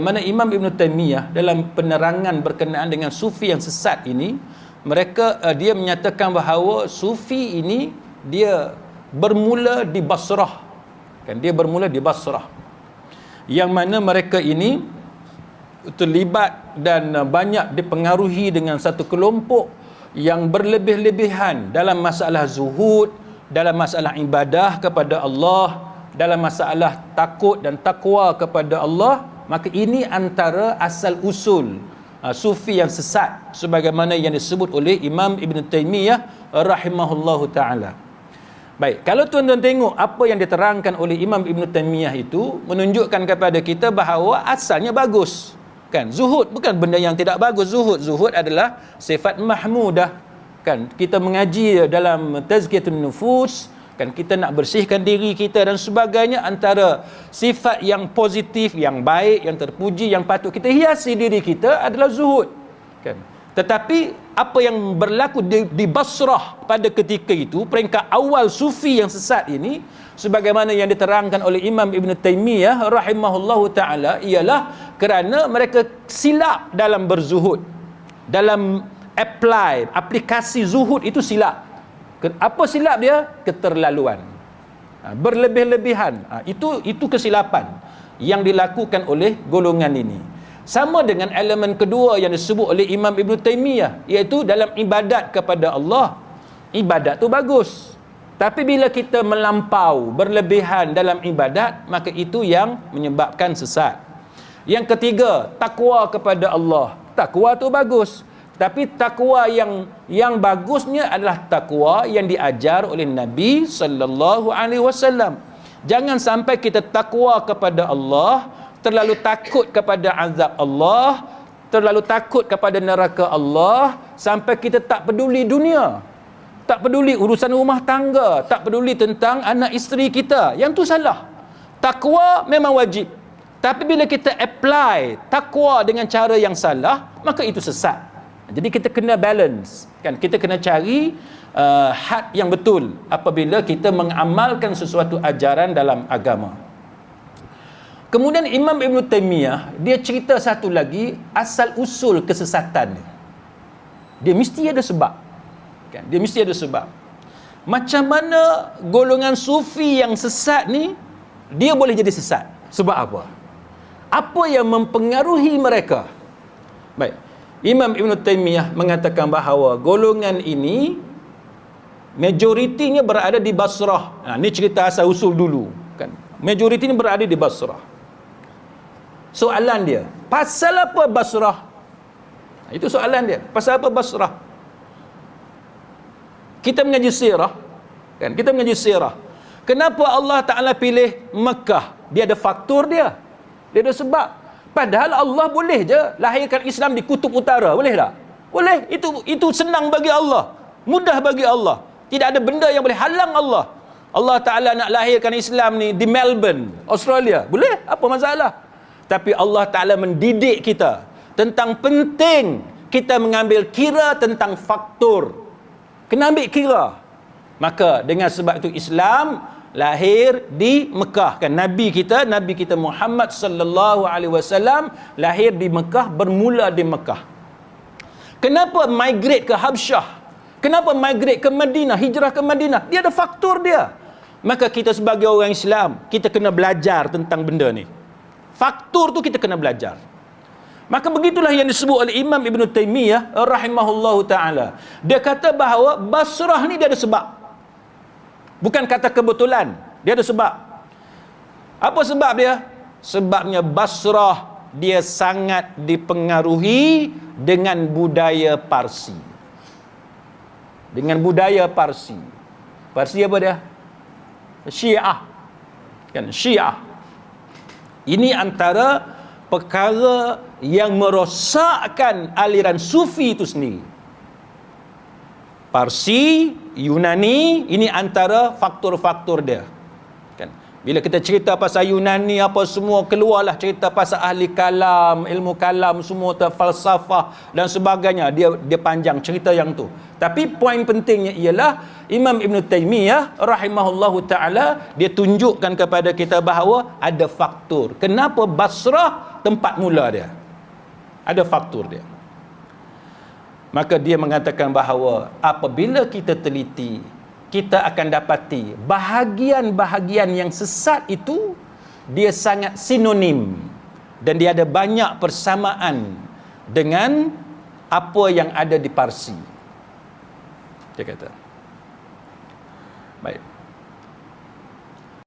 Mana Imam Ibn Taymiyah dalam penerangan berkenaan dengan sufi yang sesat ini, dia menyatakan bahawa sufi ini dia bermula di Basrah. Kan, dia bermula di Basrah. Yang mana mereka ini terlibat dan banyak dipengaruhi dengan satu kelompok yang berlebih-lebihan dalam masalah zuhud, dalam masalah ibadah kepada Allah, dalam masalah takut dan takwa kepada Allah. Maka ini antara asal usul sufi yang sesat sebagaimana yang disebut oleh Imam Ibn Taymiyah rahimahullahu ta'ala. Baik, kalau tuan-tuan tengok apa yang diterangkan oleh Imam Ibn Taymiyah itu menunjukkan kepada kita bahawa asalnya bagus. Kan, zuhud bukan benda yang tidak bagus. Zuhud adalah sifat mahmudah. Kan, kita mengaji dalam tazkiyatun nufus, kan, kita nak bersihkan diri kita dan sebagainya, antara sifat yang positif, yang baik, yang terpuji, yang patut kita hiasi diri kita adalah zuhud. Kan, tetapi apa yang berlaku di Basrah pada ketika itu, peringkat awal sufi yang sesat ini, sebagaimana yang diterangkan oleh Imam Ibn Taymiyah rahimahullahu ta'ala, ialah kerana mereka silap dalam berzuhud, dalam aplikasi zuhud itu silap. Apa silap dia? Keterlaluan, berlebih-lebihan. Itu kesilapan yang dilakukan oleh golongan ini. Sama dengan elemen kedua yang disebut oleh Imam Ibn Taymiyah, iaitu dalam ibadat kepada Allah. Ibadat tu bagus, tapi bila kita melampau, berlebihan dalam ibadat, maka itu yang menyebabkan sesat. Yang ketiga, takwa kepada Allah. Takwa tu bagus, tapi takwa yang bagusnya adalah takwa yang diajar oleh Nabi sallallahu alaihi wasallam. Jangan sampai kita takwa kepada Allah, terlalu takut kepada azab Allah, terlalu takut kepada neraka Allah, sampai kita tak peduli dunia, tak peduli urusan rumah tangga, tak peduli tentang anak isteri kita. Yang tu salah. Takwa memang wajib, tapi bila kita apply takwa dengan cara yang salah, maka itu sesat. Jadi kita kena balance, kan? Kita kena cari had yang betul apabila kita mengamalkan sesuatu ajaran dalam agama. Kemudian Imam Ibn Taymiyah dia cerita satu lagi asal usul kesesatan dia. Dia mesti ada sebab, kan? Dia mesti ada sebab. Macam mana golongan sufi yang sesat ni dia boleh jadi sesat? Sebab apa? Apa yang mempengaruhi mereka? Baik, Imam Ibn Taymiyah mengatakan bahawa golongan ini majoritinya berada di Basrah. Ini cerita asal usul dulu, kan? Majoritinya berada di Basrah. Soalan dia, pasal apa Basrah? Itu soalan dia, pasal apa Basrah? Kita mengaji sirah, kan? Kita mengaji sirah. Kenapa Allah Ta'ala pilih Mekah? Dia ada faktor dia. Dia ada sebab. Padahal Allah boleh je lahirkan Islam di kutub utara, boleh tak? Boleh. Itu senang bagi Allah, mudah bagi Allah. Tidak ada benda yang boleh halang Allah. Allah Ta'ala nak lahirkan Islam ni di Melbourne, Australia, boleh, apa masalah? Tapi Allah Ta'ala mendidik kita tentang penting kita mengambil kira tentang faktor. Kena ambil kira. Maka dengan sebab itu Islam lahir di Mekah, kan? Nabi kita Muhammad sallallahu alaihi wasallam lahir di Mekah, bermula di Mekah. Kenapa migrate ke Habsyah? Kenapa migrate ke Madinah, hijrah ke Madinah? Dia ada faktor dia. Maka kita sebagai orang Islam, kita kena belajar tentang benda ni. Faktor tu kita kena belajar. Maka begitulah yang disebut oleh Imam Ibn Taymiyah rahimahullahu ta'ala. Dia kata bahawa Basrah ni dia ada sebab. Bukan kata kebetulan, dia ada sebab. Apa sebab dia? Sebabnya Basrah dia sangat dipengaruhi dengan budaya Parsi. Dengan budaya Parsi. Parsi apa dia? Syiah. Kan, Syiah. Ini antara perkara yang merosakkan aliran sufi itu sendiri. Parsi, Yunani, ini antara faktor-faktor dia. Kan? Bila kita cerita pasal Yunani apa semua, keluarlah cerita pasal ahli kalam, ilmu kalam semua, falsafah dan sebagainya. Dia panjang cerita yang tu. Tapi poin pentingnya ialah Imam Ibn Taymiyah rahimahullahu ta'ala dia tunjukkan kepada kita bahawa ada faktor. Kenapa Basrah tempat mula dia. Ada faktor dia. Maka dia mengatakan bahawa apabila kita teliti, kita akan dapati bahagian-bahagian yang sesat itu dia sangat sinonim dan dia ada banyak persamaan dengan apa yang ada di Parsi. Dia kata. Baik.